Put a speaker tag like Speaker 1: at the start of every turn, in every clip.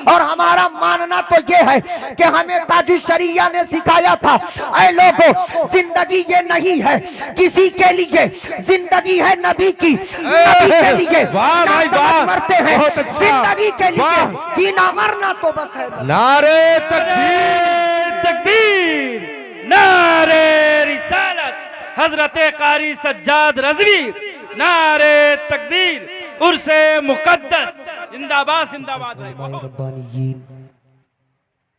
Speaker 1: और हमारा मानना तो ये है कि हमें ताजुश शरिया ने सिखाया था, ऐ लोगों, जिंदगी ये नहीं है किसी के लिए, जिंदगी है नबी की, नबी के लिए मरते हैं, जिंदगी के लिए जीना मरना तो बस है।
Speaker 2: नारे तकबीर
Speaker 3: तकबीर, नारे रिसालत, हजरत कारी सज्जाद रज़वी, नारे तकबीर, उर्से मुकद्दस, जिंदाबाद जिंदाबाद।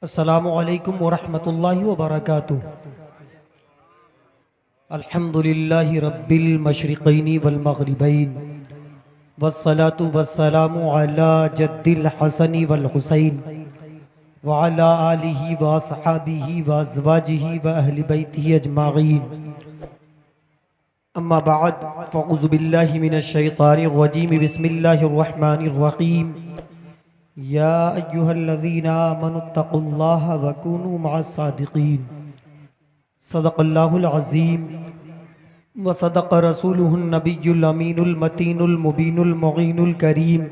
Speaker 4: अस्सलामु अलैकुम व रहमतुल्लाहि व बरकातुहू। अल्हम्दुलिल्लाहि रब्बिल मशरिक़ैनि वल मग़रिबैन, वस्सलातु वस्सलामु अला जद्दिल हसनी वल हुसैन व अला आलिहि व अस्हाबिहि व अज़वाजिहि व अहलि बैतिहि अजमाईन। अम्मा बाद, फ़अऊज़ु बिल्लाहि मिनश शैतानिर रजीम, बिस्मिल्लाहिर रहमानिर रहीम। या अय्युहल्लज़ीना आमनुत्तक़ुल्लाहा व कूनू मअस सादिक़ीन। सदक़ल्लाहुल अज़ीम व सदक़ रसूलुहुन नबियुल अमीनुल मतीनुल मुबीनुल मुग़ीनुल करीम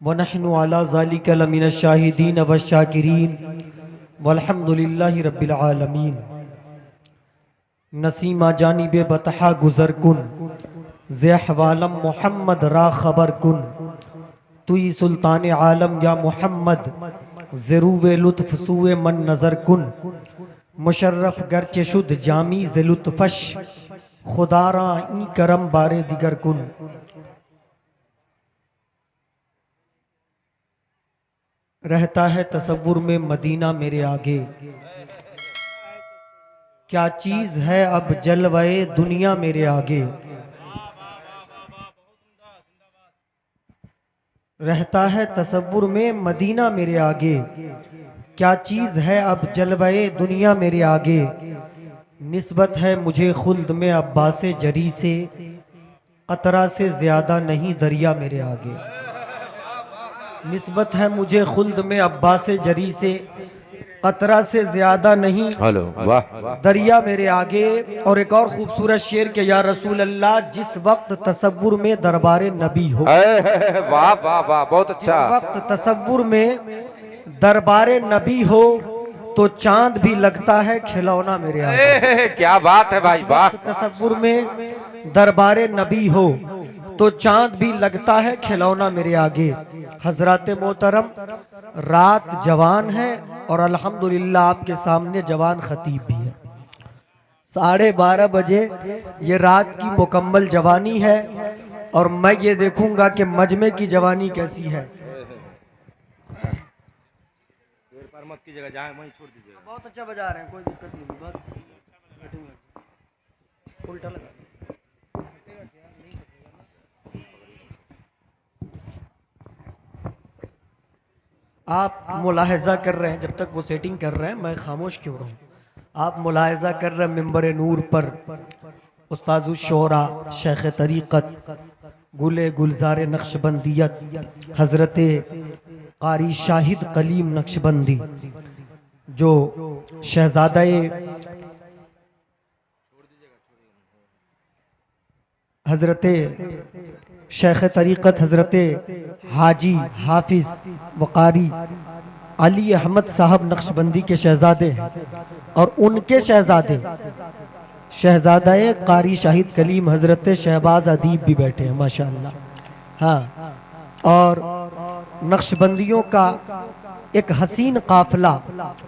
Speaker 4: व नहनु अला ज़ालिका लमिनश शाहिदीन व शाकिरीन वल्हम्दुलिल्लाहि रब्बिल आलमीन। नसीमा जानिबे बतहा गुज़र कुन, ज़ेहवालम मोहम्मद रा खबर कुन। तुई सुल्तान आलम या मोहम्मद, ज़रूवे लुत्फ़ सूए मन नज़र कुन। मुशर्रफ गर्चे शुद्ध जामी ज़े लुत्फ़श, खुदारा ई करम बारे दिगर कुन। रहता है तसव्वुर में मदीना मेरे आगे, क्या चीज़ है अब जलवाए दुनिया मेरे आगे। रहता है तसव्वुर में मदीना मेरे आगे, क्या चीज़ है अब जलवाए दुनिया मेरे आगे। निस्बत है मुझे खुल्द में अब्बास जरी से, कतरा से ज़्यादा नहीं दरिया मेरे आगे। निस्बत है मुझे खुल्द में अब्बास जरी से, कतरा से ज्यादा नहीं दरिया मेरे आगे। और एक और खूबसूरत शेर के या रसूल अल्लाह, जिस वक्त तसव्वुर में दरबारे नबी हो,
Speaker 2: वाह वाह वाह, बहुत अच्छा।
Speaker 4: जिस वक्त तसव्वुर में दरबारे नबी हो तो चांद भी लगता है खिलौना मेरे आगे।
Speaker 2: क्या बात है भाई, वाह।
Speaker 4: तसव्वुर में दरबारे नबी हो तो चांद भी लगता है खिलौना मेरे आगे। हजरात मोहतरम, रात जवान है और अल्हम्दुलिल्लाह आपके सामने जवान खतीब भी है। 12:30 बजे ये रात की मुकम्मल जवानी है और मैं ये देखूंगा कि मजमे की जवानी कैसी है।
Speaker 3: मत कीजिएगा, जहाँ वहीं छोड़ दीजिएगा।
Speaker 4: बहुत अच्छा बजा रहे हैं, कोई दिक्कत नहीं, बस उल्टा लगा। आप मुलाहिजा कर रहे हैं, जब तक वो सेटिंग कर रहे हैं मैं खामोश क्यों रहूं। आप मुलाहिजा कर रहे हैं मिंबर नूर पर उस्तादुश शोरा शेख तरीक़त गुले गुलजार नक्शबंदियत हज़रत कारी शाहिद कलीम नक्शबंदी, जो शहजादाए हज़रत शेख तरीक़त हज़रत हाजी हाफिज वक़ारी अली अहमद साहब नक्शबंदी के शहजादे हैं और उनके शहजादे शहजादाए कारी शाहिद कलीम हज़रत शहबाज अदीब भी बैठे हैं माशाअल्लाह। हाँ, और नक्शबंदियों का एक हसीन काफिला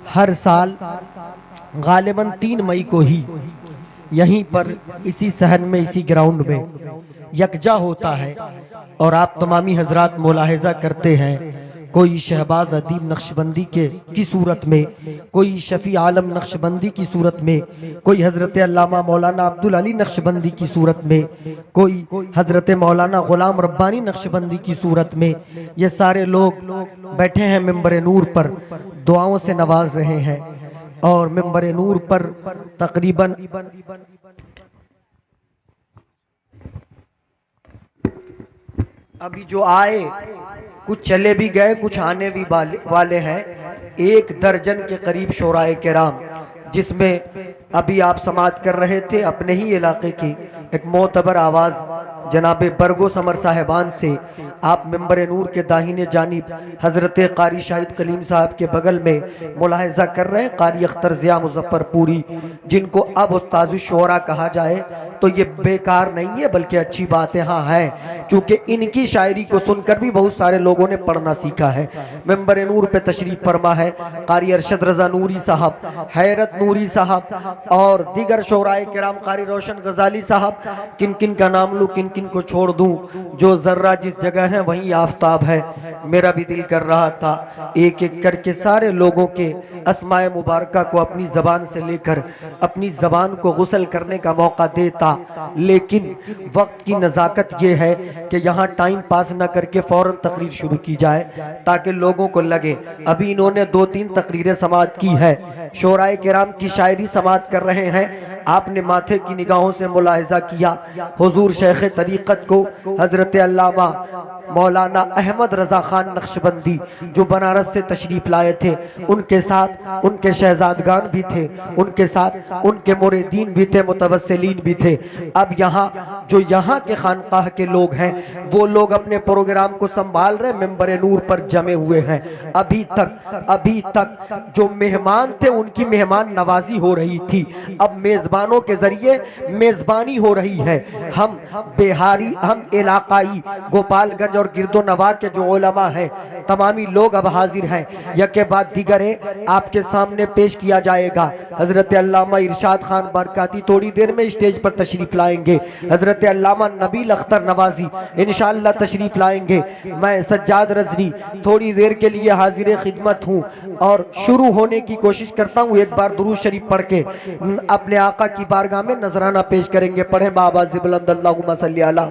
Speaker 4: हर साल गालिबन 3 मई को ही यहीं पर इसी सहन में इसी ग्राउंड में यकजा होता है और आप तमामी हजरात मुलाहिजा करते हैं, कोई शहबाज अदीब नक्शबंदी की सूरत में, कोई शफी आलम नक्शबंदी की सूरत में, कोई हज़रत अल्लामा मौलाना अब्दुल अली नक्शबंदी की सूरत में, कोई हज़रत मौलाना गुलाम रब्बानी नक्शबंदी की सूरत में। ये सारे लोग बैठे हैं मिंबर नूर पर, दुआओं से नवाज रहे हैं और मिंबर नूर पर तकरीबन अभी जो आए कुछ चले भी गए, कुछ आने भी वाले हैं। 1 दर्जन के करीब शोराए किराम, जिसमें अभी आप समाअत कर रहे थे अपने ही इलाके की एक मोतबर आवाज़ जनाब बरगो समर साहिबान से आप मिंबर नूर के दाहिने जानिब हज़रत कारी शाहिद कलीम साहब के बगल में मुलाहिजा कर रहे हैं कारी अख्तर ज़िया मुज़फ़्फ़रपुरी, जिनको अब उस्ताद शोरा कहा जाए तो ये बेकार नहीं है बल्कि अच्छी बात यहाँ है, चूँकि इनकी शायरी को सुनकर भी बहुत सारे लोगों ने पढ़ना सीखा है। मिंबर नूर पे तशरीफ़ फरमा है कारी अरशद रज़ा नूरी साहब, हैरत नूरी साहब और दीगर शोराए किराम, कारी रोशन गजाली साहब। किन किन का नाम लूँ, किन किन को छोड़ दूँ? जो जर्रा जिस जगह है वहीं आफताब है। मेरा भी दिल कर रहा था एक एक करके सारे लोगों के अस्माए मुबारका को अपनी ज़बान से लेकर अपनी ज़बान को गुसल करने का मौका देता, लेकिन वक्त की नज़ाकत ये है कि यहाँ टाइम पास न करके फ़ौरन तकरीर शुरू की जाए ताकि लोगों को लगे। अभी इन्होंने 2-3 तकरीरें समाअत की है, शोराए किराम की शायरी समाअत कर रहे हैं। आपने माथे की निगाहों से मुलाहिजा किया हुजूर शेख तरीक़त को हज़रत अल्लामा मौलाना अहमद रज़ा खान नक्शबंदी जो बनारस से तशरीफ़ लाए थे, उनके साथ उनके शहजादगान भी थे, उनके साथ उनके मुरीदीन भी थे, मुतवस्सिलीन भी थे। अब यहाँ जो यहाँ के खानकाह के लोग हैं वो लोग अपने प्रोग्राम को संभाल रहे मिंबर नूर पर जमे हुए हैं। अभी तक जो मेहमान थे उनकी मेहमान नवाजी हो रही थी, अब मेज़बानों के जरिए मेज़बानी हो रही है। हम बिहारी, हम इलाकाई गोपालगंज और गिरदो नवा के जो उलमा हैं तमामी लोग अब हाजिर हैं। यके बाद दीगरे आपके सामने पेश किया जाएगा। हजरत अल्लामा इरशाद खान बरकाती थोड़ी देर में स्टेज पर तशरीफ लाएंगे, हजरत अल्लामा नबील अख्तर नवाजी इंशाअल्लाह तशरीफ लाएंगे। मैं सज्जाद रजवी थोड़ी देर के लिए हाजिर खिदमत हूँ और शुरू होने की कोशिश करता हूँ। एक बार दुरूद शरीफ पढ़ के अपने आका की बारगाह में नजराना पेश करेंगे। पढ़े बाबाज़ बुलंद अल्लाहुम्मा सल्ली अला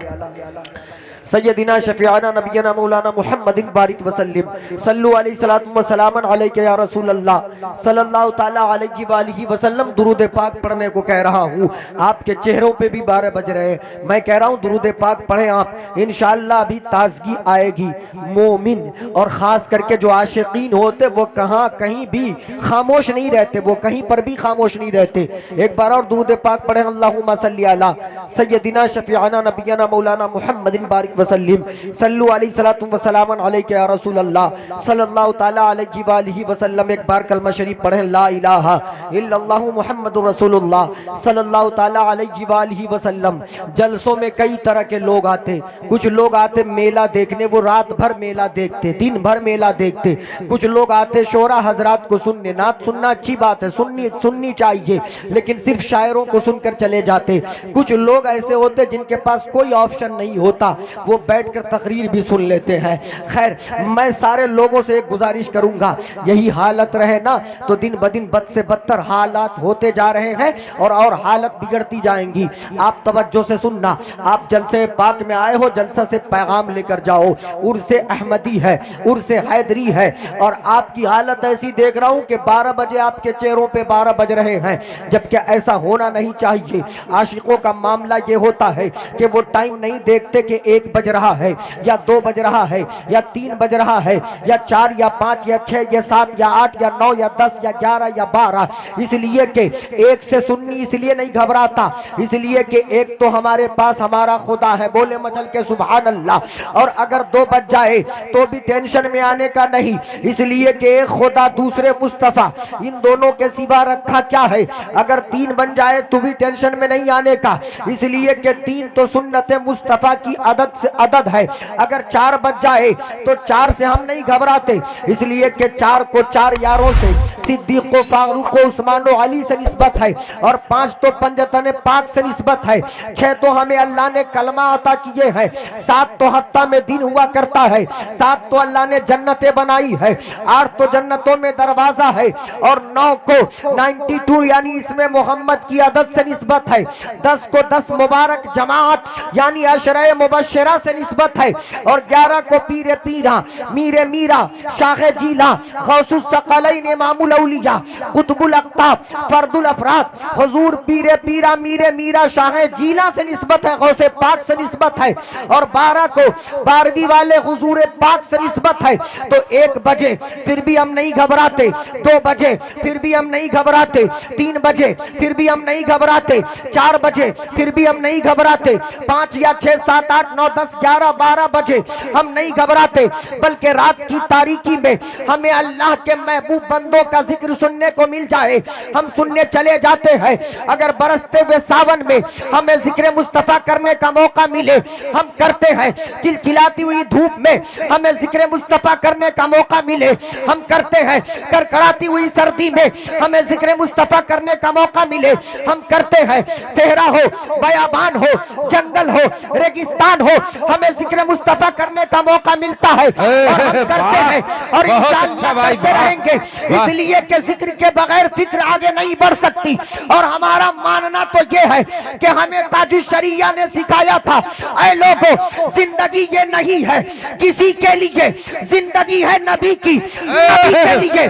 Speaker 4: सय्यदिना शफीआना नबीना मौलाना मुहम्मदिन बारिक वसल्लम सल्लु अलैहि सलातु व सलामन अलैका या रसूल अल्लाह सल्लल्लाहु ताला अलैहि व आलिहि वसल्लम। दुरूद पाक पढ़ने को कह रहा हूँ, आपके चेहरों पे भी 12 बज रहे हैं। मैं कह रहा हूँ दुरूद पाक पढ़ें आप, इंशाअल्लाह अभी ताजगी आएगी। मोमिन और ख़ास करके जो आशिकीन होते वो कहीं भी खामोश नहीं रहते, वो कहीं पर भी खामोश नहीं रहते। एक बार और दुरूद पाक पढ़ें। अल्लाहुम्मा सल्ली अला सय्यदिना शफीआना नबीना मौलाना मुहम्मदिन बारिक वसल्लम सल्लु अलैहि सलातु व सलामन अलैका या रसूल अल्लाह सल्लल्लाहु ताला अलैहि व आलिहि वसल्लम। एक बार कलमा शरीफ पढ़ें, ला इलाहा इल्लल्लाहु मुहम्मदुर रसूलुल्लाह सल्लल्लाहु ताला अलैहि व आलिहि वसल्लम। जलसों में कई तरह के लोग आते, कुछ लोग आते मेला देखने, वो रात भर मेला देखते, दिन भर मेला देखते। कुछ लोग आते शोरा हजरात को सुनने, नात सुनना अच्छी बात है, सुननी चाहिए, लेकिन सिर्फ शायरों को सुनकर चले जाते। कुछ लोग ऐसे होते जिनके पास कोई ऑप्शन नहीं होता, वो बैठकर तकरीर भी सुन लेते हैं। खैर, मैं सारे लोगों से एक गुजारिश करूंगा, यही हालत रहे ना तो दिन ब दिन बद से बदतर हालात होते जा रहे हैं और हालत बिगड़ती जाएंगी। आप तवज्जो से सुनना, आप जलसे पाक में आए हो, जलसा से पैगाम लेकर जाओ। उर्से अहमदी है, उर्से हैदरी है, और आपकी हालत ऐसी देख रहा हूं कि 12 बजे आपके चेहरों पे 12 बज रहे हैं, जबकि ऐसा होना नहीं चाहिए। आशिकों का मामला ये होता है कि वो टाइम नहीं देखते कि 1 बज रहा है या 2 बज रहा है या 3 बज रहा है या 4 या 5 या 6 या 7 या 8 या 9 या 10 या 11 या 12, इसलिए कि एक से सुन्नी इसलिए नहीं घबराता, इसलिए कि एक तो हमारे पास हमारा खुदा है, बोले मचल के सुभान अल्लाह। और अगर 2 बज जाए तो भी टेंशन में आने का नहीं, इसलिए कि एक खुदा दूसरे मुस्तफा, इन दोनों के सिवा रखा क्या है। अगर 3 बन जाए तो भी टेंशन में नहीं आने का, इसलिए कि 3 तो सुन्नत मुस्तफा की अदद है। अगर 4 बज जाए तो 4 से हम नहीं घबराते, इसलिए कि 4 को 4 यारों से, सिद्दीक़, फारूक, उस्मान, अली से निस्बत है, और 5 तो पंजतन पाक से निस्बत है, 6 तो हमें अल्लाह ने कलमा अता किए हैं, 7 तो हफ्ता में दिन हुआ करता है, 7 तो अल्लाह ने जन्नतें बनाई है, 8 तो जन्नतों में दरवाजा है, और 9 को 92 यानी इसमें मोहम्मद की अदद से निस्बत है, 10 को 10 मुबारक जमात यानी अशरे मुबश्शिरा से निस्बत है, और 11 को पीरे पीरा, मीरे मीरा, शाखे जीला, गौसुस सकलैन इमामुल
Speaker 1: औलिया कुतुबुल अक़ताब फर्दुल अफराद हुजूर पीरे पीरा मीरे मीरा शाह जीना से निस्बत है, गौसे पाक से निस्बत है, और 12 को 12वीं वाले हुजूर पाक से निस्बत है। तो 1 बजे फिर भी हम नहीं घबराते, 2 बजे फिर भी हम नहीं घबराते, 3 बजे फिर भी हम नहीं घबराते, 4 बजे फिर भी हम नहीं घबराते, 5 या 6 7 8 9 10 11 12 बजे हम नहीं घबराते, बल्कि रात की तारीकी में हमें अल्लाह के महबूब बंदों का जिक्र सुनने को मिल जाए, हम सुनने चले जाते हैं। अगर बरसते हुए सावन में हमें जिक्र मुस्तफा करने का मौका मिले, हम करते हैं। चिलचिलाती हुई धूप में हमें जिक्र मुस्तफा करने का मौका मिले, हम करते हैं। कड़कड़ाती हुई सर्दी में हमें जिक्र मुस्तफा करने का मौका मिले, हम करते हैं। सहरा हो, बयाबान हो, जंगल हो, रेगिस्तान हो, हमें जिक्र मुस्तफा करने का मौका मिलता है और हम करते हैं और इंशाअल्लाह करते रहेंगे। इसलिए कि जिक्र के बगैर फिक्र आगे नहीं बढ़ सकती। और हमारा मानना तो ये है कि हमें ताजुल शरिया ने सिखाया था, ऐ लोगों, जिंदगी ये नहीं है किसी के लिए, जिंदगी है नबी की, नबी के लिए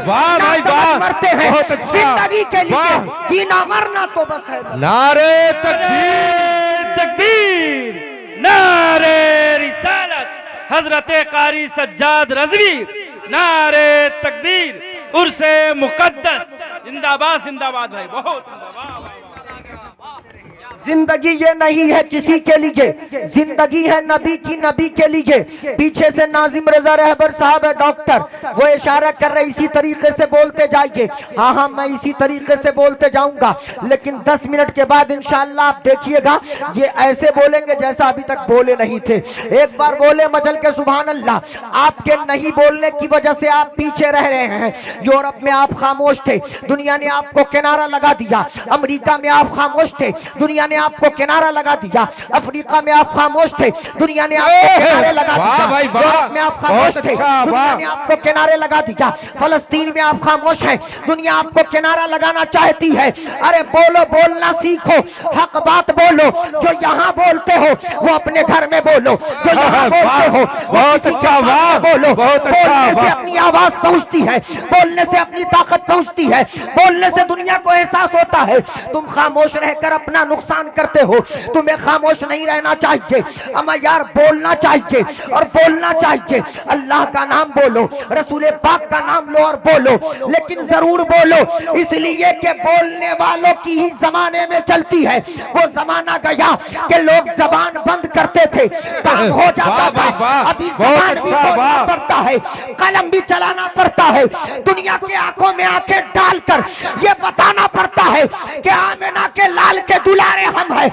Speaker 1: मरते हैं, जिंदगी के लिए जीना मरना तो बस है।
Speaker 2: नारे तकबीर
Speaker 3: तकबीर, नारे रिसालत, हजरत कारी सज्जाद रज़वी, नारे तकबीर, उर्से मुकद्दस, जिंदाबाद जिंदाबाद भाई, बहुत जिंदाबाद।
Speaker 1: जिंदगी ये नहीं है किसी के लिए, जिंदगी है नबी की, नबी के लिए। पीछे से नाजिम रजा रहबर साहब है डॉक्टर, वो इशारा कर रहे इसी तरीके से बोलते जाइए। हाँ हाँ, मैं इसी तरीके से बोलते जाऊंगा, लेकिन 10 मिनट के बाद इंशाअल्लाह आप देखिएगा ये ऐसे बोलेंगे जैसा अभी तक बोले नहीं थे। एक बार बोले मचल के सुभान अल्लाह। आपके नहीं बोलने की वजह से आप पीछे रह रहे हैं। यूरोप में आप खामोश थे, दुनिया ने आपको किनारा लगा दिया। अमेरिका में आप खामोश थे, दुनिया ने आपको किनारा लगा दिया। अफ्रीका में आप खामोश थे, दुनिया ने आपको किनारे लगा दिया। यूरोप में आप खामोश थे, दुनिया ने आपको किनारे लगा दिया। फलस्तीन में आप खामोश हैं, दुनिया आपको किनारा लगाना चाहती है। अरे बोलो, बोलना सीखो, हक बात बोलो। जो यहाँ बोलते हो वो अपने घर में बोलो, जो यहाँ बोलते हो
Speaker 2: बहुत अच्छा, वाह
Speaker 1: बोलो।
Speaker 2: बहुत अच्छा,
Speaker 1: बोलने से अपनी आवाज पहुंचती है, बोलने से अपनी ताकत पहुंचती है, बोलने से दुनिया को एहसास होता है। तुम खामोश रहकर अपना नुकसान करते हो, तुम्हें खामोश नहीं रहना चाहिए। अमा यार बोलना चाहिए और बोलना चाहिए। अल्लाह का नाम बोलो, रसूल पाक का नाम लो और बोलो, लेकिन जरूर बोलो, इसलिए कि बोलने वालों की ही जमाने में चलती है। वो जमाना गया कि लोग जबान बंद करते थे, काम हो जाता था। अभी जबान भी बोलना पड़ता है, कलम भी चलाना पड़ता है। दुनिया की आंखों में आंखें डालकर ये बताना पड़ता है कि आमिना के लाल के दुलारे हम हैं।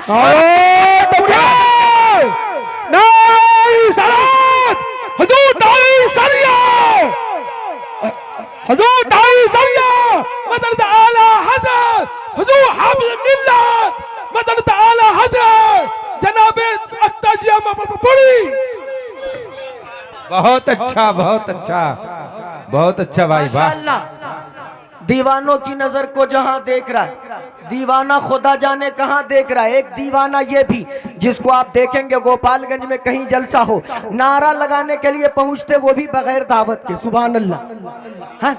Speaker 2: बहुत अच्छा, बहुत अच्छा, बहुत अच्छा भाई, वाह।
Speaker 4: दीवानों की नजर को जहां देख रहा है, दीवाना खुदा जाने कहां देख रहा है। एक दीवाना ये भी जिसको आप देखेंगे गोपालगंज में कहीं जलसा हो, नारा लगाने के लिए पहुंचते, वो भी बगैर दावत के। सुभान अल्लाह, हाँ?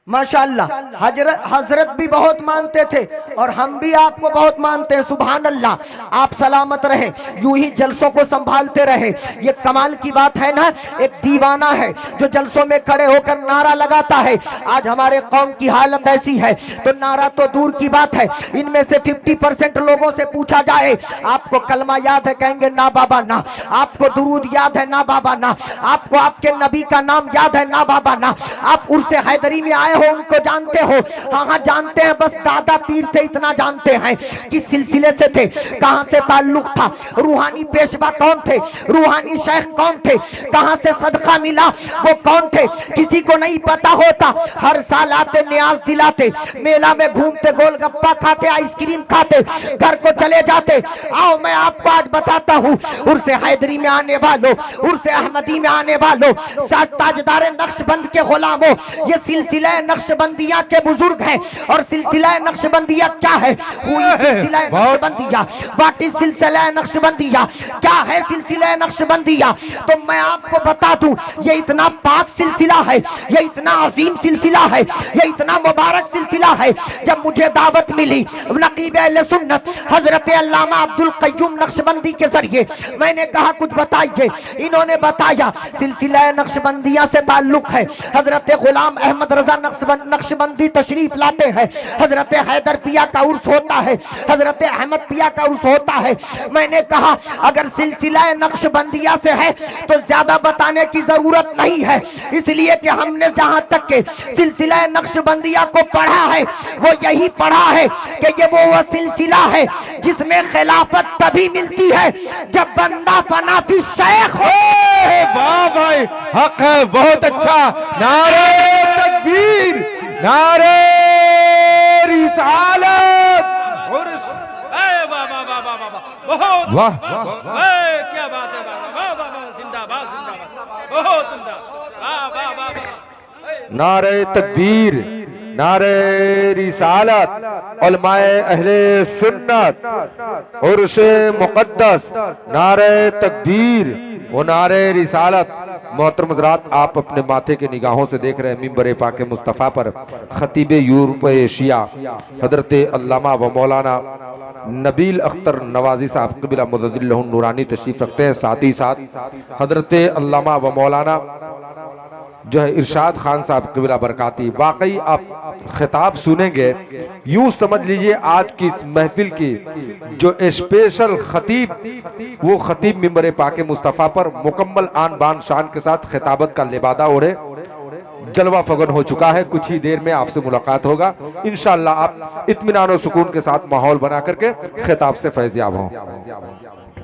Speaker 4: माशाअल्लाह, हजरत भी बहुत मानते थे और हम भी आपको बहुत मानते हैं। सुभान अल्लाह, आप सलामत रहे, यूं ही जलसों को संभालते रहे। ये कमाल की बात है ना। एक दीवाना है जो जलसों में खड़े होकर नारा लगाता है। आज हमारे कौम की हालत ऐसी है तो नारा तो दूर की बात है। इनमें से 50% लोगों से पूछा जाए आपको कलमा याद है, कहेंगे ना बाबा ना। आपको दुरूद याद है, ना बाबा ना। आपको आपके नबी का नाम याद है, ना बाबा ना। आप उर्से हैदरी में आए हो, उनको जानते हो? हाँ हाँ जानते हैं, बस दादा पीर थे इतना जानते हैं। किस सिलसिले से थे, कहां से ताल्लुक था, रूहानी पेशवा कौन थे, रूहानी शेख कौन थे, कहां से सदका मिला वो कौन थे, किसी को नहीं पता होता। हर साल आते, न्याज दिलाते, मेला में घूमते, गोलगप्पा खाते, आइसक्रीम खाते, घर को चले जाते। आओ मैं आपको आज बताता हूँ, उर्से हैदरी में आने वालों, उर्से अहमदी में आने वालों, ताजदार नक्शबंद के गुलामों, ये सिलसिला
Speaker 1: नक्शबंदिया के बुजुर्ग हैं और सिलसिला नक्शबंदिया क्या है, हुई सिलसिला नक्शबंदिया, व्हाट इज सिलसिला नक्शबंदिया, क्या है सिलसिला नक्शबंदिया। तो मैं आपको बता दूं ये इतना पाक सिलसिला है, ये इतना अजीम सिलसिला है, ये इतना मुबारक सिलसिला है। जब मुझे दावत मिली नकीब अहले सुन्नत हजरत अल्लामा अब्दुल क़य्यूम नक्शबंदी के जरिए, मैंने कहा कुछ बताइए। इन्होंने बताया सिलसिला नक्शबंदिया से ताल्लुक है, हजरत गुलाम अहमद रजा नक्शबंदी तशरीफ लाते हैं, हजरत हैदर पिया का उर्स होता है, हजरत अहमद पिया का उर्स होता है। मैंने कहा अगर सिलसिला नक्शबंदिया से है तो ज्यादा बताने की जरूरत नहीं है, इसलिए कि हमने जहां तक के सिलसिला नक्शबंदिया को पढ़ा है वो यही पढ़ा है कि ये वो सिलसिला है जिसमें खिलाफत तभी मिलती है जब बंदा फनाफी शेख हो।
Speaker 2: वाह भाई, हक है, बहुत अच्छा। नारे तकबीर, नारे रिसालत।
Speaker 3: वाह वाह वाह वाह वाह, बहुत
Speaker 2: वाह,
Speaker 3: क्या बात है, वाह वाह वाह, जिंदाबाद जिंदाबाद, बहुत उम्दा, वाह वाह वाह वाह।
Speaker 5: नारे तकबीर, नारे रिसालत, उलमाए अहले सुन्नत और उसे मुकद्दस, नारे तकबीर वो नारे रिसालत। मोहतरम हज़रात, आप अपने माथे के निगाहों से देख रहे हैं मिंबर पाक मुस्तफ़ा पर खतीब यूरोप एशिया हजरत अल्लामा व मौलाना नबील अख्तर नवाजी साहब क़िबला मुजद्दिलहु नूरानी तशरीफ रखते हैं। साथ ही साथ हजरत अल्लामा व मौलाना जो है इरशाद खान साहब क़िबला बरकाती। वाकई आप खिताब सुनेंगे यूं समझ लीजिए आज की इस महफिल की जो स्पेशल खतीब, वो खतीब मिंबर पाक मुस्तफ़ा पर मुकम्मल आन बान शान के साथ खिताबत का लिबादा ओढ़े जलवा फगन हो चुका है। कुछ ही देर में आपसे मुलाकात होगा इंशाअल्लाह। आप इत्मीनान और सुकून के साथ माहौल बना करके खिताब से फैज़याब हों।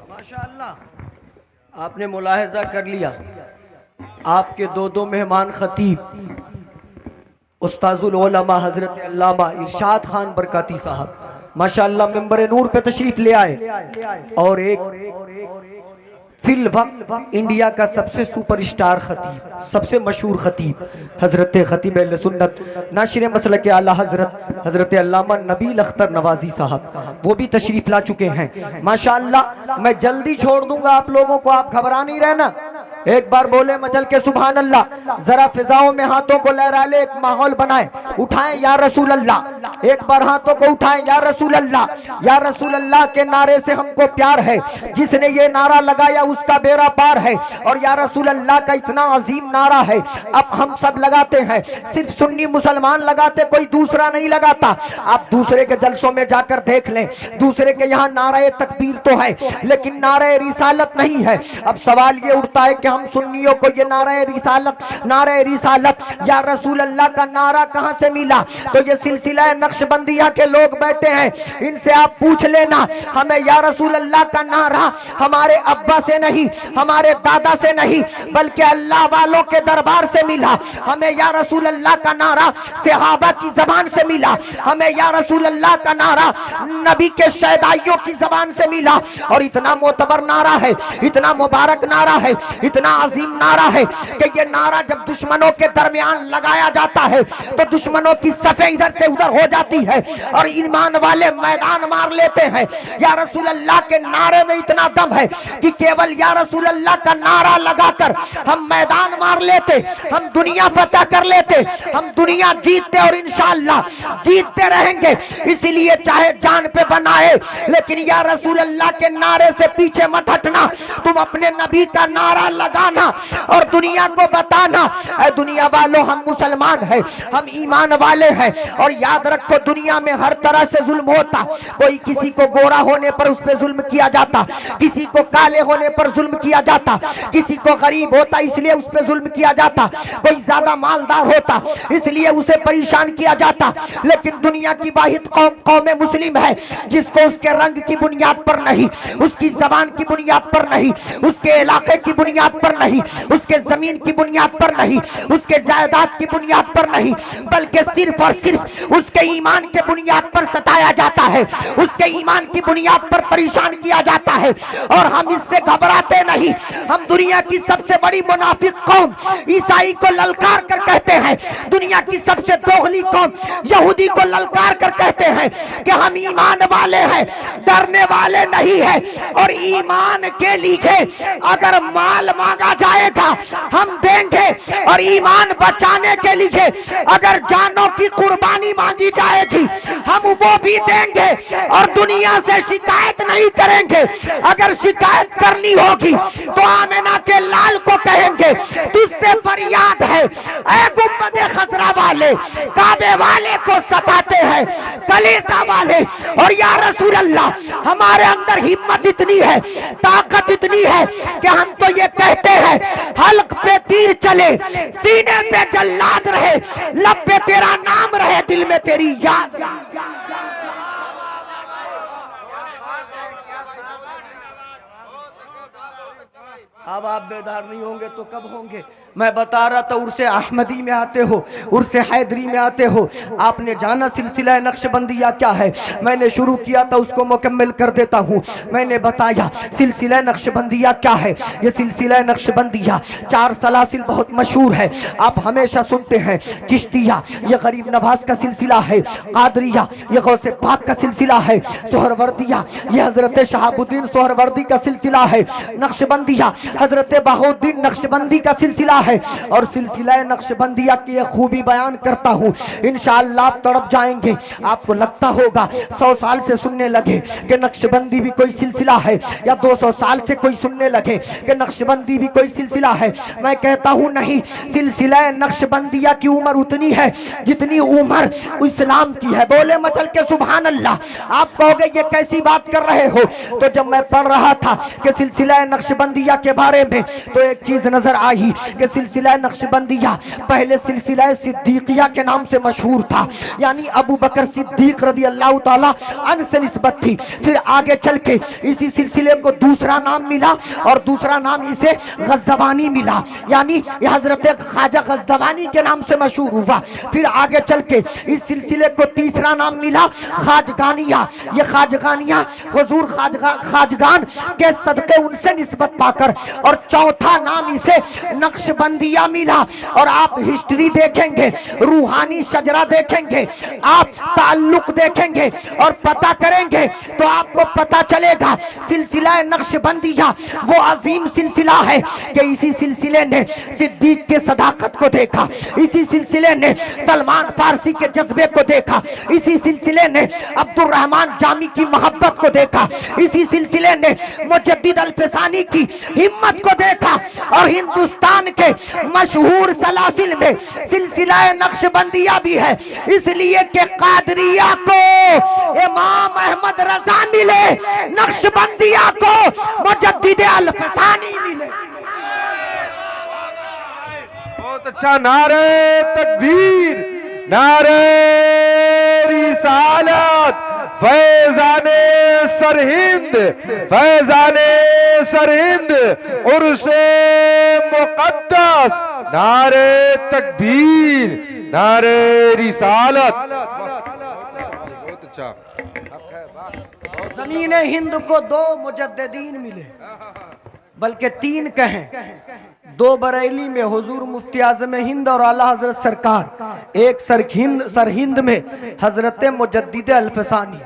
Speaker 4: माशाअल्लाह, आपने मुलाहिजा कर लिया, आपके दो मेहमान खतीब उस्ताजुल उलमा हजरत अल्लामा इरशाद खान बरकाती साहब माशाअल्लाह मिंबर नूर पे तशरीफ ले आए और एक फिल वक्त इंडिया का सबसे सुपरस्टार खतीब, सबसे मशहूर खतीब हजरत खतीब अहले सुन्नत नाशिर मसलक के आला हजरत अल्लामा नबील अख्तर नवाजी साहब वो भी तशरीफ ला चुके हैं माशाअल्लाह। मैं जल्दी छोड़ दूंगा आप लोगों को, आप घबरा नहीं रहना। एक बार बोले मचल के सुभान अल्लाह, जरा फिजाओं में हाथों को लहरा ले, एक माहौल बनाए, उठाएं या रसूल अल्लाह, एक बार हाथों को उठाएं या रसूल अल्लाह। या रसूल अल्लाह के नारे से हमको प्यार है, जिसने ये नारा लगाया उसका बेड़ा पार है। और या रसूल अल्लाह का इतना अजीम नारा है, अब हम सब लगाते हैं, सिर्फ सुन्नी मुसलमान लगाते, कोई दूसरा नहीं लगाता। आप दूसरे के जलसों में जाकर देख लें, दूसरे के यहाँ नारे तकबीर तो है लेकिन नारे रिसालत नहीं है। अब सवाल ये उठता है कि हम सुन्नियों को ये नारे रिसालत या रसूल अल्लाह का नारा कहां से मिला? तो ये सिलसिला नक्शबंदिया के लोग बैठे हैं, इनसे आप पूछ लेना। हमें या रसूल अल्लाह का नारा हमारे अब्बा से नहीं, हमारे दादा से नहीं, बल्कि अल्लाह वालों के दरबार से मिला। हमें या रसूल अल्लाह का नारा सहाबा की जबान से मिला, हमें या रसूल अल्लाह का नारा नबी के शहदाइयों की जबान से मिला। और इतना मोतबर नारा है, इतना मुबारक नारा है, इतना अजीम नारा है कि ये नारा जब दुश्मनों के दरमियान लगाया जाता है तो दुश्मनों की सफे इधर से उधर हो जाती है और ईमान वाले मैदान मार लेते हैं। या रसूल अल्लाह के नारे में इतना दम है कि केवल या रसूल अल्लाह का नारा लगाकर हम मैदान मार लेते, हम दुनिया फतह कर लेते, हम दुनिया जीतते और इंशाअल्लाह जीतते रहेंगे। इसीलिए चाहे जान पे बनाए लेकिन या रसूल अल्लाह के नारे से पीछे मत हटना। तुम अपने नबी का नारा लगाना और दुनिया को बताना, ऐ दुनिया वालों हम मुसलमान हैं, हम ईमान वाले हैं। और याद रखो दुनिया में हर तरह से जुल्म होता, कोई किसी को गोरा होने पर उस पर जुल्म किया जाता, किसी को काले होने पर जुल्म किया जाता, किसी को गरीब होता इसलिए उस पर जुल्म किया जाता, कोई ज्यादा मालदार होता इसलिए उसे परेशान किया जाता। लेकिन दुनिया की वाहिद कौम मुस्लिम है जिसको उसके रंग की बुनियाद पर नहीं, उसकी जबान की बुनियाद पर नहीं, उसके इलाके की बुनियाद पर नहीं, उसके जमीन की बुनियाद पर नहीं, उसके जायदाद की बुनियाद पर नहीं, बल्कि सिर्फ और सिर्फ उसके ईमान के बुनियाद पर सताया जाता है, उसके ईमान की बुनियाद पर परेशान किया जाता है। और हम इससे घबराते नहीं। हम दुनिया की सबसे बड़ी मुनाफिक
Speaker 1: कौम ईसाई को ललकार कर कहते हैं, दुनिया की सबसे दोगली कौम यहूदी को ललकार कर कहते हैं कि हम ईमान वाले हैं, डरने वाले नहीं है। और ईमान के लिए अगर माल मांगा जाएगा हम देंगे, और ईमान बचाने के लिए अगर जानों की कुर्बानी मांगी जाएगी हम वो भी देंगे, और दुनिया से शिकायत नहीं करेंगे। अगर शिकायत करनी होगी तो आमिना के लाल को कहेंगे तुझसे फरियाद है, ऐ गुंबद खजरा वाले, काबे वाले को सताते हैं, कलीसा वाले। और या रसूल अल्लाह हमारे अंदर हिम्मत इतनी है, ताकत इतनी है कि हम तो ये कहते हैं हल्क पे तीर चले, सीने पे जल्लाद रहे, लब पे तेरा नाम रहे, दिल में तेरी याद रहे।
Speaker 4: अब आप बेदार नहीं होंगे तो कब होंगे? मैं बता रहा था उर्से अहमदी में आते हो, उर्से हैदरी में आते हो, आपने जाना सिलसिला नक्शबंदिया क्या है। मैंने शुरू किया था उसको मुकम्मल कर देता हूँ। मैंने बताया सिलसिला नक्शबंदिया क्या है। ये सिलसिला नक्शबंदिया 4 सलासिल बहुत मशहूर है, आप हमेशा सुनते हैं। चिश्तिया ये गरीब नवाज का सिलसिला है, कादरिया ये गौसे पाक का सिलसिला है, सोहरवर्दिया ये हजरत शहाबुद्दीन सोहरवर्दी का सिलसिला है, नक्शबंदिया हजरत बहाउद्दीन नक्शबंदी का सिलसिला है। और सिलसिला नक्शबंदिया की खूबी बयान करता हूँ, इंशाअल्लाह आप तड़प जाएंगे। आपको लगता होगा 100 साल से सुनने लगे कि नक्शबंदी भी कोई सिलसिला है, या 200 साल से कोई सुनने लगे कि नक्शबंदी भी कोई सिलसिला है। मैं कहता हूँ नहीं, सिलसिला नक्शबंदिया की उम्र उतनी है जितनी उम्र इस्लाम की है। बोले मचल के सुभान अल्लाह। आप कहोगे ये कैसी बात कर रहे हो? तो जब मैं पढ़ रहा था कि सिलसिला नक्शबंदिया के बारे में तो एक चीज नजर आई कि सिलसिला नक्शबंदिया पहले सिलसिला सिद्दीकिया के नाम से मशहूर था, यानी अबू बकर सिद्दीक रदी अल्लाह ताला अन से निस्बत थी। फिर आगे चल के इसी सिलसिले को दूसरा नाम मिला, और दूसरा नाम इसे गज़दवानी मिला, यानी हजरत ख्वाजा गज़दवानी के नाम से मशहूर हुआ। फिर आगे चल के इस सिलसिले को तीसरा नाम मिला ख्वाजगानिया। ये ख्वाजगानिया हुजूर ख्वाजगान के सदके उनसे निस्बत पाकर, और चौथा नाम इसे नक्शबंदिया मिला। और आप हिस्ट्री देखेंगे, रूहानी शजरा देखेंगे, आप ताल्लुक देखेंगे और पता करेंगे तो आपको पता चलेगा सिलसिला नक्शबंदिया वो अजीम सिलसिला है कि इसी सिलसिले ने सिद्दीक के सदाकत को देखा, इसी सिलसिले ने सलमान फारसी के जज्बे को देखा, इसी सिलसिले ने अब्दुल रहमान जामी की मोहब्बत को देखा, इसी सिलसिले ने मुजद्दिद अल्फसानी की हिम्मत को देखा। और हिंदुस्तान के मशहूर सलासिल में सिलसिला नक्शबंदिया भी है, इसलिए कि कादरिया को इमाम अहमद रजा मिले, नक्शबंदिया को मुजद्दिद अल्फसानी मिले।
Speaker 5: बहुत अच्छा। नारे तकबीर, नारे रिसालत, फैजाने सरहिंद, फैजाने सरहिंद, उर्से मुकद्दस, नारे तकबीर, नारे रिसालत। बहुत अच्छा।
Speaker 4: जमीन हिंद को 2 मुजद्दिदीन मिले, बल्कि 3 कहें। 2 बरेली में हुजूर मुफ्ती आज़म हिंद और आला हजरत सरकार, एक सरहिंद में हजरत मुजद्दिद अल्फसानी,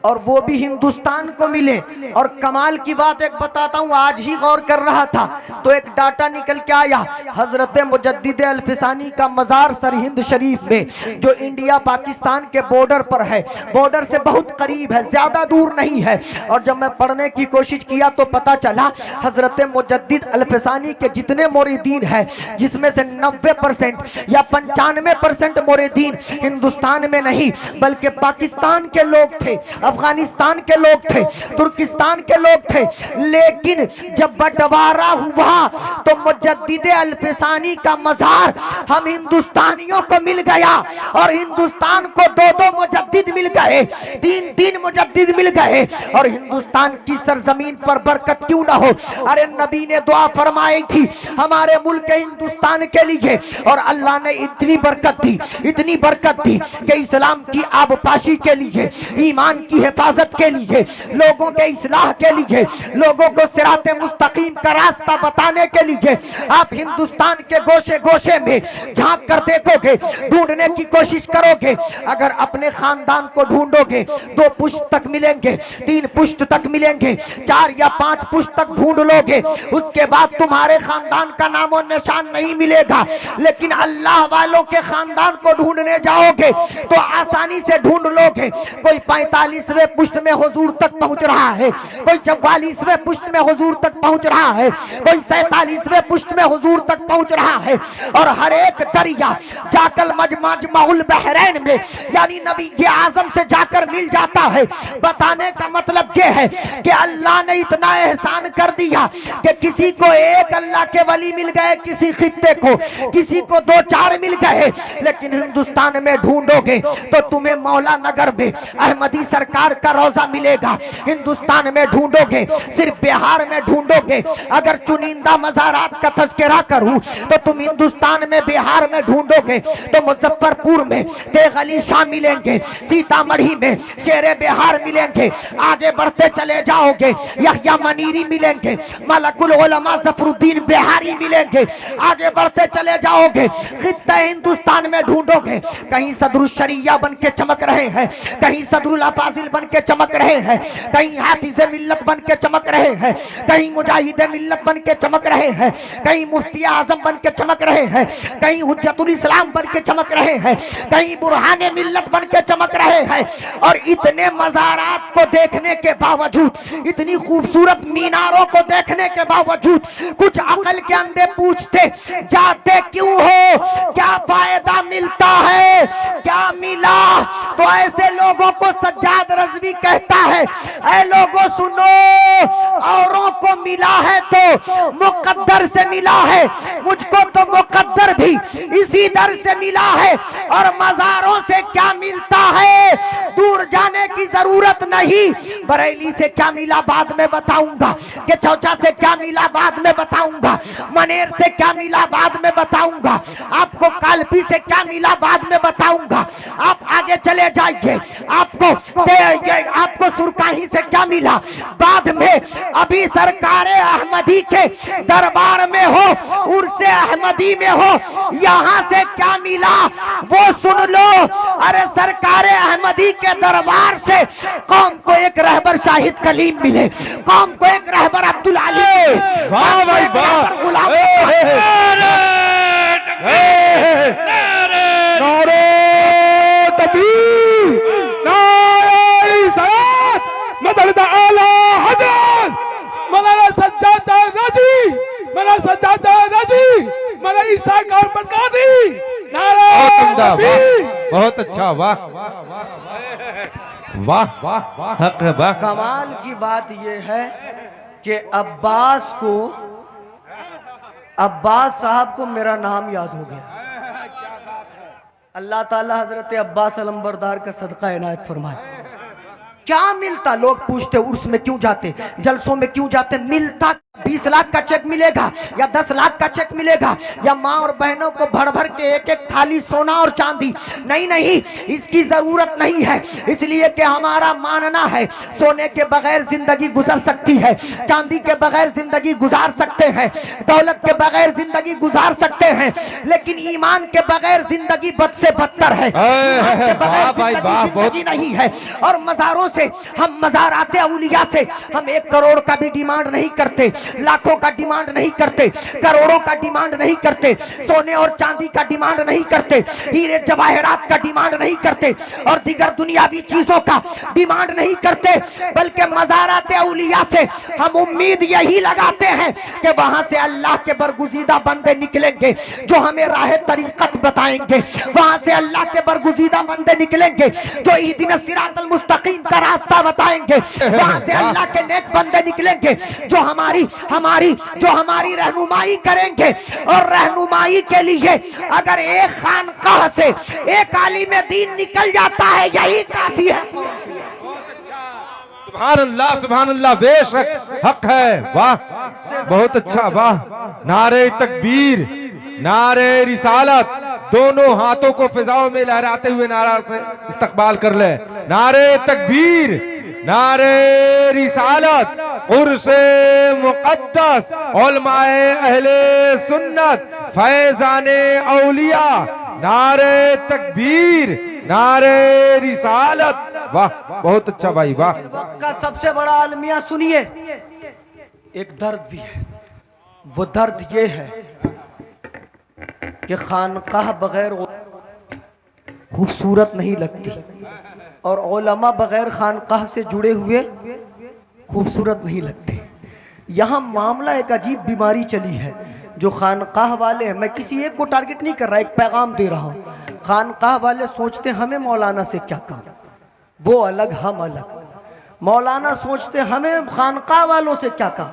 Speaker 4: और वो भी हिंदुस्तान को मिले। और कमाल की बात एक बताता हूँ, आज ही गौर कर रहा था तो एक डाटा निकल के आया, हजरत मुजद्दिद अल्फसानी का मजार सरहिंद शरीफ में, जो इंडिया पाकिस्तान के बॉर्डर पर है, बॉर्डर से बहुत करीब है, ज्यादा दूर नहीं है। और जब मैं पढ़ने की कोशिश किया तो पता चला हजरत मुजद्दिद अल्फसानी के जितने मुरीदीन हैं, जिसमें से 90% या 95% मुरीदीन हिंदुस्तान में नहीं बल्कि पाकिस्तान के लोग थे, अफगानिस्तान के लोग थे, तुर्किस्तान के लोग थे। लेकिन जब बंटवारा हुआ तो मुजद्दिद अल्फसानी का मजार हम हिंदुस्तानियों को मिल गया, और हिंदुस्तान को 2-2 मुजद्दिद मिल गए, 3-3 मुजद्दिद मिल गए। और हिंदुस्तान की सरजमीन पर बरकत क्यों ना हो? अरे नबी ने दुआ फरमाई थी हमारे मुल्क हिंदुस्तान के लिए, और अल्लाह ने इतनी बरकत दी, इतनी बरकत दी कि इस्लाम की आबपाशी के लिए, ईमान की
Speaker 1: की हिफाजत के लिए, लोगों के इस्लाह के लिए, लोगों को सिराते मुस्तकीम का रास्ता बताने के लिए आप हिंदुस्तान के गोशे गोशे में झांक कर देखोगे, ढूंढने की कोशिश करोगे। अगर अपने खानदान को ढूंढोगे 2 पुश्त तक मिलेंगे, 3 पुश्त तक मिलेंगे, 4 या 5 पुश्त तक ढूंढ लोगे, उसके बाद तुम्हारे खानदान का नामो निशान नहीं मिलेगा। लेकिन अल्लाह वालों के खानदान को ढूंढने जाओगे तो आसानी से ढूंढ लोगे। कोई 45वें पुश्त में हुजूर तक पहुंच रहा है, कोई 44वें पुश्त में हुजूर तक पहुंच रहा है, कोई 47वें पुश्त में हुजूर तक पहुंच रहा है। और हर एक दरिया जाकर मजमाउल बहरैन में यानी नबी के आजम से जाकर मिल जाता है। बताने का मतलब यह है कि अल्लाह ने इतना एहसान कर दिया कि किसी को एक अल्लाह के वली मिल गए, किसी खित्ते को, किसी को 2-4 मिल गए। लेकिन हिंदुस्तान में ढूंढोगे तो तुम्हें मौला नगर में अहमदी सरकार का रोजा मिलेगा। हिंदुस्तान में ढूंढोगे, सिर्फ बिहार में ढूंढोगे, अगर चुनिंदा मज़ारात का तज़किरा करूं तो तुम हिंदुस्तान में बिहार में ढूंढोगे तो मुजफ्फरपुर में तेग अली शाह मिलेंगे, सीतामढ़ी में शेरे बिहार मिलेंगे, आगे बढ़ते चले जाओगे यहया मनीरी मिलेंगे, मलकुल उलमा ज़फरुद्दीन बिहारी मिलेंगे, आगे बढ़ते चले जाओगे खित्ता हिंदुस्तान में ढूंढोगे, कहीं सदरुल शरिया बन के चमक रहे हैं, कहीं सदरुल अफाजिल बन के चमक रहे हैं, कहीं हाफिज मिल्लत बन के चमक रहे हैं, कहीं मुजाहिद मिल्लत बन के चमक रहे हैं, कहीं मुफ्ती आजम बन के चमक रहे हैं, कहीं हुज्जतुल इस्लाम बन के चमक रहे हैं, कहीं बुरहाने मिल्लत बन के चमक रहे हैं। और इतने मज़ारात को देखने के बावजूद, इतनी खूबसूरत मीनारों को देखने के बावजूद कुछ अकल के अंधे पूछते जाते क्यों हो, क्या फायदा मिलता है, क्या मिला? तो ऐसे लोगों को सज्जाद रज़वी कहता है, ऐ लोगों सुनो, औरों को मिला है तो मुकद्दर से मिला है, मुझको तो मुकद्दर भी इसी दर से मिला है। और मज़ारों से क्या मिलता है दूर जाने की जरूरत नहीं। बरेली से क्या मिला बाद में बताऊंगा, कि चौचा से क्या मिला बाद में बताऊंगा, मनेर से क्या मिला बाद में बताऊंगा, आपको कालपी से क्या मिला बाद में बताऊंगा। आप आगे चले जाइए, आपको सुरकाही से क्या मिला बाद में। अभी सरकारे अहमदी के दरबार में हो, उर्से अहमदी में हो, यहाँ से क्या मिला वो सुन लो। अरे सरकारे अहमदी के दरबार से कौम को एक रहबर शाहिद कलीम मिले, कौम को एक रहबर अब्दुल अली,
Speaker 2: वाह भाई वाह,
Speaker 1: गुलाम
Speaker 5: नारे तकबीर, नारे सलात, मदद आला हजरत
Speaker 3: मौलाना सज्जाद रजी, मौलाना सज्जाद रजी, मौलाना ईसा खान बरकाती, नारे तकबीर।
Speaker 2: बहुत अच्छा, वाह वाह वाह, हक है, वाह।
Speaker 4: कमाल की बात यह है कि अब्बास साहब को मेरा नाम याद हो गया। अल्लाह ताला हजरत अब्बास अलंबरदार का सदका इनायत फरमाए। क्या मिलता, लोग पूछते उर्स में क्यों जाते, जलसों में क्यों जाते, मिलता 20 लाख का चेक मिलेगा या 10 लाख का चेक मिलेगा, या माँ और बहनों को भर भर के एक थाली सोना और चांदी, नहीं नहीं, इसकी जरूरत नहीं है। इसलिए कि हमारा मानना है सोने के बगैर जिंदगी गुजर सकती है, चांदी के बगैर जिंदगी गुजार सकते हैं, दौलत के बगैर जिंदगी गुजार सकते हैं, लेकिन ईमान के बगैर जिंदगी बद से बदतर है। ईमान के बगैर जिंदगी नहीं है। और मज़ारों से हम, मज़ाराते औलिया से हम 1 करोड़ का भी डिमांड नहीं करते, लाखों का डिमांड नहीं करते, करोड़ों का डिमांड नहीं करते, सोने और चांदी का डिमांड नहीं करते, हीरे जवाहरात का डिमांड नहीं करते, और दीगर दुनियावी चीजों का डिमांड नहीं करते, बल्कि मज़ाराते औलिया से हम उम्मीद यही लगाते हैं कि वहां से अल्लाह के बरगुजीदा बंदे निकलेंगे जो हमें राह तरीकत बताएंगे, वहां से अल्लाह के बरगुजीदा बंदे निकलेंगे जो ईदिन सिरातल मुस्तकीम का रास्ता बताएंगे, वहां से अल्लाह के नेक बंदे निकलेंगे जो हमारी रहनुमाई करेंगे। और रहनुमाई के लिए अगर एक खानकाह से एक आलिम दीन निकल जाता है यही काफी है।
Speaker 2: सुभान अल्लाह, बेशक हक है, वाह बहुत अच्छा, वाह। नारे तकबीर, नारे रिसालत, दोनों हाथों को फिजाओं में लहराते हुए नारा से इस्तकबाल कर ले। नारे तकबीर, नारे रिसालत, उर्से मुक़द्दस, उलमाए अहले सुन्नत, फैज़ाने औलिया, नारे तकबीर, नारे रिसालत। वाह, बहुत अच्छा भाई, वाह।
Speaker 4: वक्त का सबसे बड़ा आलमिया सुनिए, एक दर्द भी है। वो दर्द ये है कि खानकाह बगैर खूबसूरत नहीं लगती और उलमा बगैर खानकाह से जुड़े हुए खूबसूरत नहीं लगते। यहाँ मामला एक अजीब बीमारी चली है। जो खानकाह वाले हैं, मैं किसी एक को टारगेट नहीं कर रहा, एक पैगाम दे रहा हूँ। खानकाह वाले सोचते हमें मौलाना से क्या काम, वो अलग हम अलग। मौलाना सोचते हमें खानकाह वालों से क्या काम,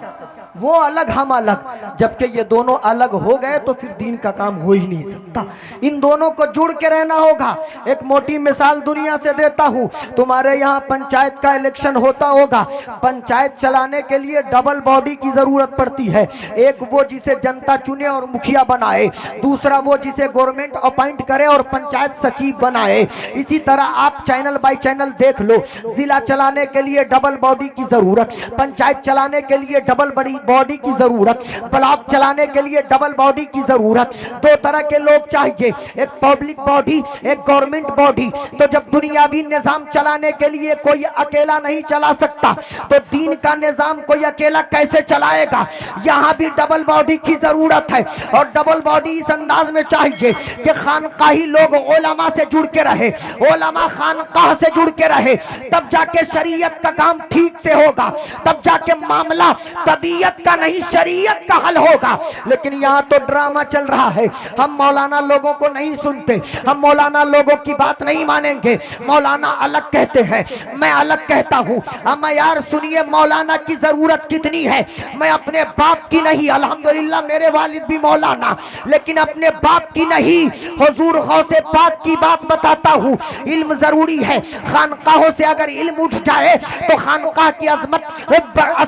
Speaker 4: वो अलग हम अलग। जबकि ये दोनों अलग हो गए तो फिर दीन का काम हो ही नहीं सकता। इन दोनों को जुड़ के रहना होगा। एक मोटी मिसाल दुनिया से देता हूँ। तुम्हारे यहाँ पंचायत का इलेक्शन होता होगा। पंचायत चलाने के लिए डबल बॉडी की जरूरत पड़ती है। एक वो जिसे जनता चुने और मुखिया बनाए, दूसरा वो जिसे गवर्नमेंट अपॉइंट करे और पंचायत सचिव बनाए। इसी तरह आप चैनल बाय चैनल देख लो। जिला चलाने के लिए डबल बॉडी की जरूरत, पंचायत चलाने के लिए डबल बॉडी की जरूरत, ब्लॉक चलाने के लिए डबल बॉडी की जरूरत। दो तरह के लोग चाहिए, एक पब्लिक बॉडी, एक गवर्नमेंट बॉडी। तो जब दुनियावी निजाम चलाने के लिए कोई अकेला नहीं चला सकता, तो दीन का निजाम कोई अकेला कैसे चलाएगा। यहाँ भी डबल बॉडी की जरूरत है। और डबल बॉडी इस अंदाज में चाहिए कि खानकाही लोग उलमा से जुड़ के रहे, उलमा खानकाह से जुड़ के रहे, तब जाके शरीयत का काम ठीक से होगा, तब जाके मामला तबीयत का नहीं शरीयत का हल होगा। लेकिन यहाँ तो ड्रामा चल रहा है। हम मौलाना लोगों को नहीं सुनते, हम मौलाना लोगों की बात नहीं मानेंगे। मौलाना अलग कहते हैं, मैं अलग कहता हूँ। अम्मा यार सुनिए, मौलाना की जरूरत कितनी है। मैं अपने बाप की नहीं, अल्हम्दुलिल्लाह मेरे वालिद भी मौलाना, लेकिन अपने बाप की नहीं, हुजूर गौसे पाक की बात बताता हूँ। इल्म जरूरी है। खानकाहों से अगर इल्म उठ जाए तो खानकाह की अजमत,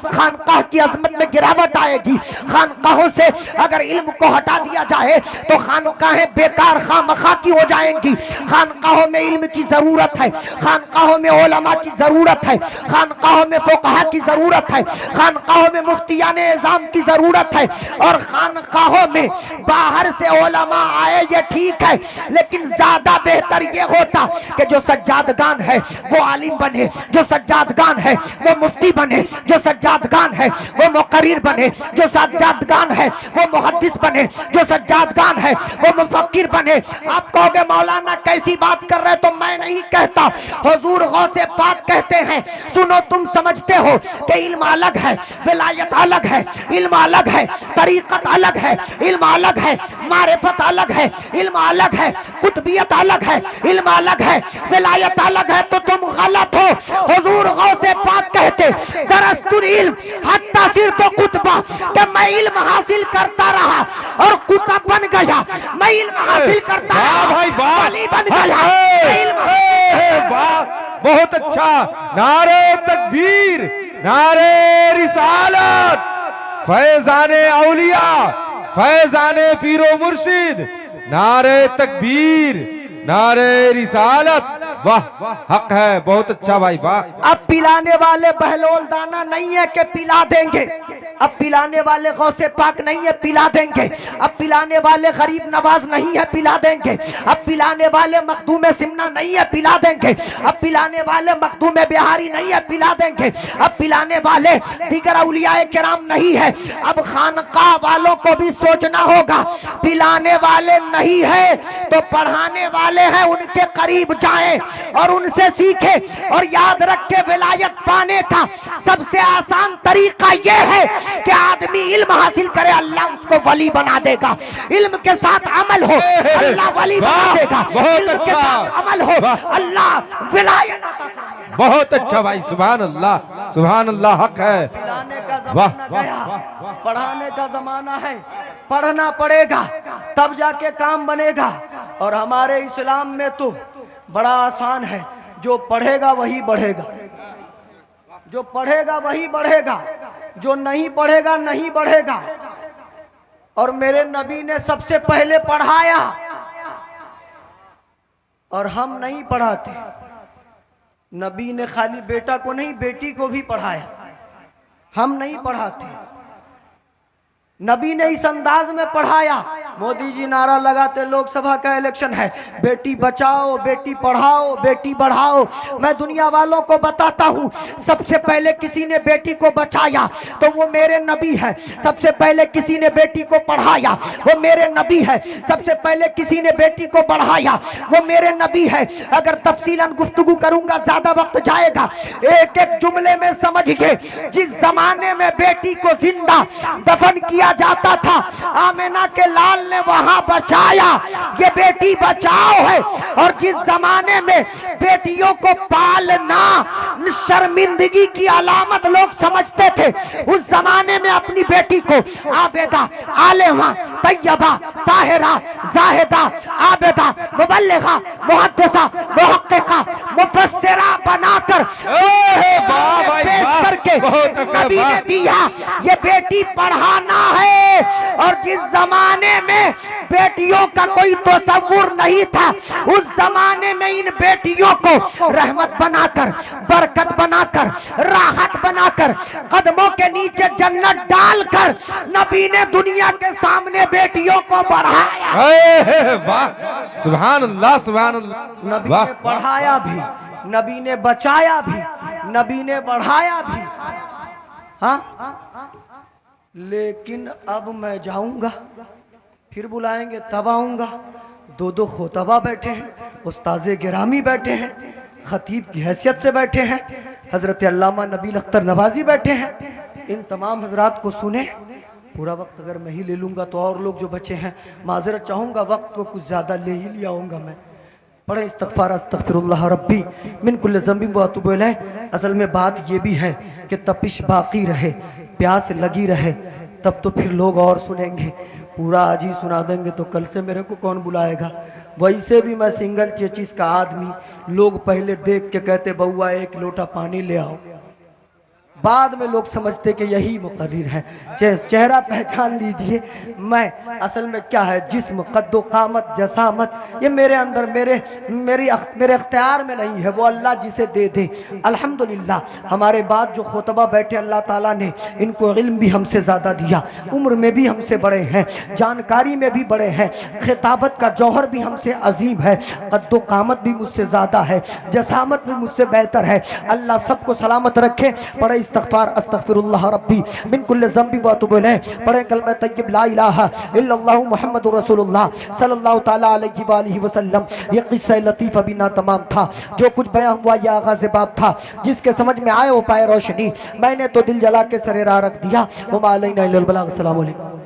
Speaker 4: खानकाह की अजमत में गिरावट आएगी। खानकाहों से अगर इल्म को हटा दिया जाए तो खानकाहें बेकार खामखा की हो जाएंगी। खानकाहों में इल्म की जरूरत है, खानकाहों में उलमा की जरूरत है, खानकाहों में फुकहा की जरूरत है, खानकाहों में मुफ्तियाने इज़ाम की जरूरत है। और खानकाहों में बाहर से उलमा आए ये ठीक है, लेकिन ज्यादा बेहतर ये होता कि जो सज्जादगान है वो आलिम बने, जो सज्जादगान है वो मुफ्ती बने, जो सज्जादगान है वो मुकर्रिर बने, जो सज्जादगान है वो मुहद्दिस बने, जो सज्जादगान है वो मुफक्किर बने। आप कहोगे मौलाना कैसी बात कर रहे, तो मैं नहीं कहता, हुजूर गौसे पाक कहते हैं। सुनो, तुम समझते हो कि इल्म अलग है, विलायत अलग है, इल्म अलग है, तरीकत अलग है, इल्म अलग है, मारिफत अलग है, इल्म अलग है, कुतबियत अलग है, इल्म अलग है, विलायत अलग है, तो तुम गलत हो। हुजूर गौसे पाक कहते दरस्तुल इल्म हत्ता सिर तो कुतबा, कि मैं इल्म हासिल करता रहा और कुतब बन गया। मैं इल्म हासिल करता रहा,
Speaker 2: भाई वाह,
Speaker 4: वली बन गया।
Speaker 2: वाह, बहुत अच्छा। नारे तकबीर, नारे रिसालत, फैज़ाने औलिया, फैज़ाने पीरो मुर्शिद, नारे तकबीर, नारे रिसालत। वाह, हक है, बहुत अच्छा भाई, वाह।
Speaker 4: अब पिलाने वाले बहलोल दाना नहीं है कि पिला देंगे, अब पिलाने वाले गौसे पाक नहीं है पिला देंगे, अब पिलाने वाले गरीब नवाज नहीं है पिला देंगे, अब पिलाने वाले मखदूम सिमना नहीं है पिला देंगे, अब पिलाने वाले मखदूम बिहारी नहीं है पिला देंगे, अब पिलाने वाले दीगर औलियाए किराम नहीं है। अब खानकाह वालों को भी सोचना होगा, पिलाने वाले नहीं है तो पढ़ाने वाले हैं, उनके करीब जाएं और उनसे सीखे। और याद रख के विलायत पाने का सबसे आसान तरीका यह है कि आदमी इल्म हासिल करे, अल्लाह उसको वली बना देगा। इल्म के साथ अमल हो, अल्लाह वली बना देगा। इल्म के साथ अमल हो, अल्लाह विलायत।
Speaker 2: बहुत अच्छा भाई, सुभान अल्लाह, सुभान अल्लाह, हक है।
Speaker 4: पिलाने का जमाना गया, पढ़ाने का जमाना है। पढ़ना पड़ेगा तब जाके काम बनेगा। और हमारे इस्लाम में तो बड़ा आसान है, जो पढ़ेगा वही बढ़ेगा, जो पढ़ेगा वही बढ़ेगा, जो नहीं पढ़ेगा नहीं बढ़ेगा। और मेरे नबी ने सबसे पहले पढ़ाया, और हम नहीं पढ़ाते। नबी ने खाली बेटा को नहीं, बेटी को भी पढ़ाया। हम नहीं पढ़ाते, नबी ने इस अंदाज में पढ़ाया। मोदी जी नारा लगाते, लोकसभा का इलेक्शन है, बेटी बचाओ, बेटी पढ़ाओ, बेटी बढ़ाओ। मैं दुनिया वालों को बताता हूँ, सबसे पहले किसी ने बेटी को बचाया तो वो मेरे नबी है। सबसे पहले किसी ने बेटी को पढ़ाया वो मेरे नबी है। सबसे पहले किसी ने बेटी को बढ़ाया वो मेरे नबी है। अगर तफसीलन गुफ्तगू करूंगा ज्यादा वक्त जाएगा। एक एक जुमले में समझिए, जिस जमाने में बेटी को जिंदा दफन किया जाता था, आमिना के लाल ने वहां बचाया। ये बेटी बचाओ है। और जिस जमाने में बेटियों को पालना शर्मिंदगी की अलामत लोग समझते थे, उस जमाने में अपनी बेटी को आबेदा, आलिमा, तैयबा, ताहिरा, जाहिदा, आबेदा, मुबल्लिगा, मुहद्दिसा, मुहक्किका, मुफस्सिरा बनाकर पेश करके नबी ने दिया। ये बेटी पढ़ाना है। और जिस जमाने में बेटियों का कोई तसव्वुर नहीं था, उस जमाने में इन बेटियों को रहमत बनाकर, बरकत बनाकर, राहत बनाकर, कदमों के नीचे जन्नत डालकर नबी ने दुनिया के सामने बेटियों को बढ़ाया।
Speaker 2: वाह, सुभान अल्लाह, सुभान अल्लाह।
Speaker 4: नबी ने पढ़ाया भी, नबी ने बचाया भी, नबी ने बढ़ाया भी। हाँ, लेकिन अब मैं जाऊंगा, फिर बुलाएंगे तब आऊंगा। दो दो खोतबा बैठे हैं, उस्ताज़े गिरामी बैठे हैं, खतीब की हैसियत से बैठे हैं, हजरत अल्लामा नबील अख्तर नवाजी बैठे हैं। इन तमाम हजरात को सुने। पूरा वक्त अगर मैं ही ले लूंगा तो और लोग जो बचे हैं, माजरत चाहूंगा, वक्त को कुछ ज़्यादा ले ही लिया हूँगा मैं। पढ़े इस्तग़फ़ार, अस्तग़फ़िरुल्लाह रब्बी मिन कुल्लि ज़ंबिन व अतूबु इलैह। असल में बात ये भी है कि तपिश बाकी रहे, प्यास लगी रहे, तब तो फिर लोग और सुनेंगे। पूरा आज ही सुना देंगे तो कल से मेरे को कौन बुलाएगा। वैसे भी मैं सिंगल चेचिस का आदमी, लोग पहले देख के कहते बउआ एक लोटा पानी ले आओ, बाद में लोग समझते कि यही मुकर्रिर है। चेहरा पहचान लीजिए। मैं असल में क्या है, जिस्म, कद्दो, कामत, जसामत, ये मेरे अंदर मेरे अख्तियार में नहीं है, वो अल्लाह जिसे दे दे। अल्हम्दुलिल्लाह हमारे बाद जो खुतबा बैठे, अल्लाह ताला ने इनको इल्म भी हमसे ज़्यादा दिया, उम्र में भी हमसे बड़े हैं, जानकारी में भी बड़े हैं, खिताबत का जौहर भी हमसे अजीम है, कद्दो कामत भी मुझसे ज़्यादा है, जसामत भी मुझसे बेहतर है। अल्लाह सबको सलामत रखे। पढ़े इस्तग़फ़ार, अस्तग़फ़िरुल्लाह रब्बी मिन कुल्लि ज़ंबि व अतूबु इलैह। पढ़े कलमा तय्यब ला इलाहा इल्लल्लाहु मुहम्मदुर रसूलुल्लाह सल्लल्लाहु तआला अलैहि व आलिहि वसल्लम। ये किस्सा लतीफ़ बिना तमाम था। जो कुछ बयां हुआ ये आगाज़ बाब था। जिसके समझ में आए वो पाए रोशनी। मैंने तो दिल जला के सरेरा रख दिया। वमा अलैना इल्लल बलाग। अस्सलामु अलैकुम।